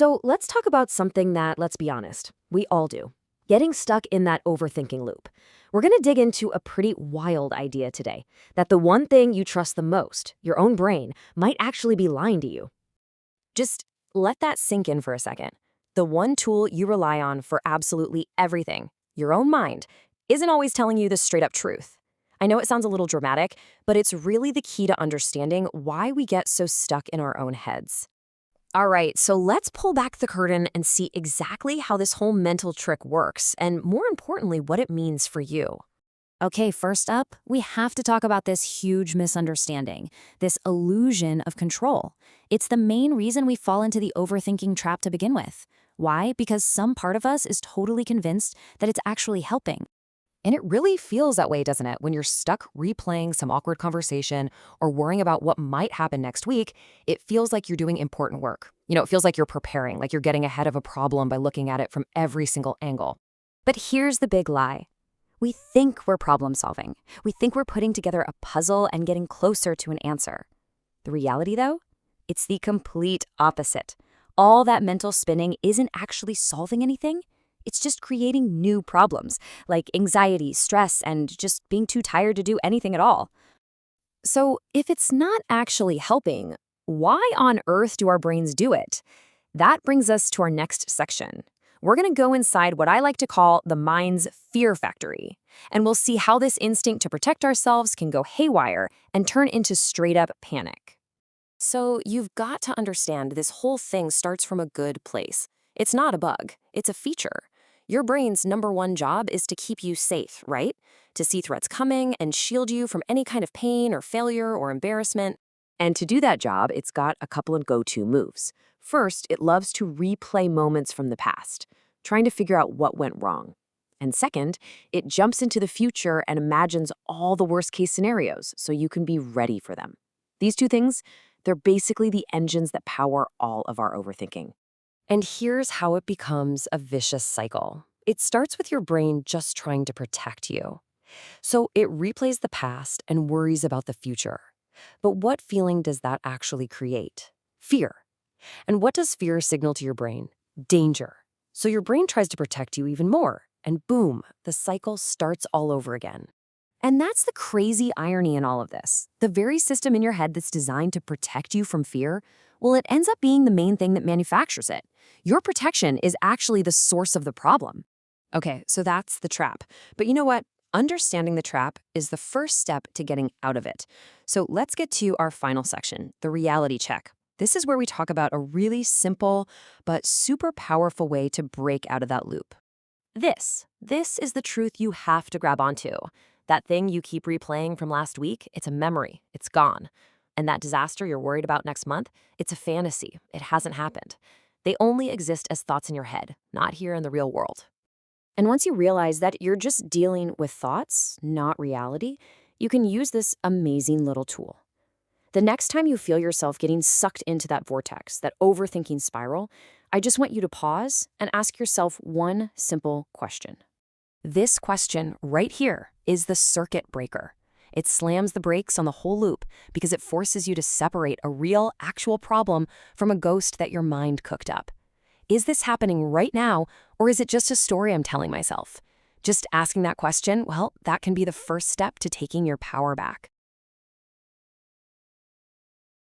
So let's talk about something that, let's be honest, we all do. Getting stuck in that overthinking loop. We're going to dig into a pretty wild idea today, that the one thing you trust the most, your own brain, might actually be lying to you. Just let that sink in for a second. The one tool you rely on for absolutely everything, your own mind, isn't always telling you the straight up truth. I know it sounds a little dramatic, but it's really the key to understanding why we get so stuck in our own heads. All right, so let's pull back the curtain and see exactly how this whole mental trick works, and more importantly, what it means for you. Okay, first up, we have to talk about this huge misunderstanding, this illusion of control. It's the main reason we fall into the overthinking trap to begin with. Why? Because some part of us is totally convinced that it's actually helping. And it really feels that way, doesn't it? When you're stuck replaying some awkward conversation or worrying about what might happen next week, it feels like you're doing important work. It feels like you're preparing, like you're getting ahead of a problem by looking at it from every single angle. But here's the big lie. We think we're problem solving. We think we're putting together a puzzle and getting closer to an answer. The reality, though, it's the complete opposite. All that mental spinning isn't actually solving anything. It's just creating new problems, like anxiety, stress, and just being too tired to do anything at all. So if it's not actually helping, why on earth do our brains do it? That brings us to our next section. We're going to go inside what I like to call the mind's fear factory, and we'll see how this instinct to protect ourselves can go haywire and turn into straight-up panic. So you've got to understand this whole thing starts from a good place. It's not a bug, it's a feature. Your brain's number one job is to keep you safe, right? To see threats coming and shield you from any kind of pain or failure or embarrassment. And to do that job, it's got a couple of go-to moves. First, it loves to replay moments from the past, trying to figure out what went wrong. And second, it jumps into the future and imagines all the worst-case scenarios so you can be ready for them. These two things, they're basically the engines that power all of our overthinking. And here's how it becomes a vicious cycle. It starts with your brain just trying to protect you. So it replays the past and worries about the future. But what feeling does that actually create? Fear. And what does fear signal to your brain? Danger. So your brain tries to protect you even more. And boom, the cycle starts all over again. And that's the crazy irony in all of this. The very system in your head that's designed to protect you from fear, well, it ends up being the main thing that manufactures it. Your protection is actually the source of the problem. Okay, so that's the trap. But you know what? Understanding the trap is the first step to getting out of it. So let's get to our final section, the reality check. This is where we talk about a really simple but super powerful way to break out of that loop. This is the truth you have to grab onto. That thing you keep replaying from last week, it's a memory. It's gone. And that disaster you're worried about next month, it's a fantasy. It hasn't happened. They only exist as thoughts in your head, not here in the real world. And once you realize that you're just dealing with thoughts, not reality, you can use this amazing little tool. The next time you feel yourself getting sucked into that vortex, that overthinking spiral, I just want you to pause and ask yourself one simple question. This question right here is the circuit breaker. It slams the brakes on the whole loop because it forces you to separate a real, actual problem from a ghost that your mind cooked up. Is this happening right now, or is it just a story I'm telling myself? Just asking that question, well, that can be the first step to taking your power back.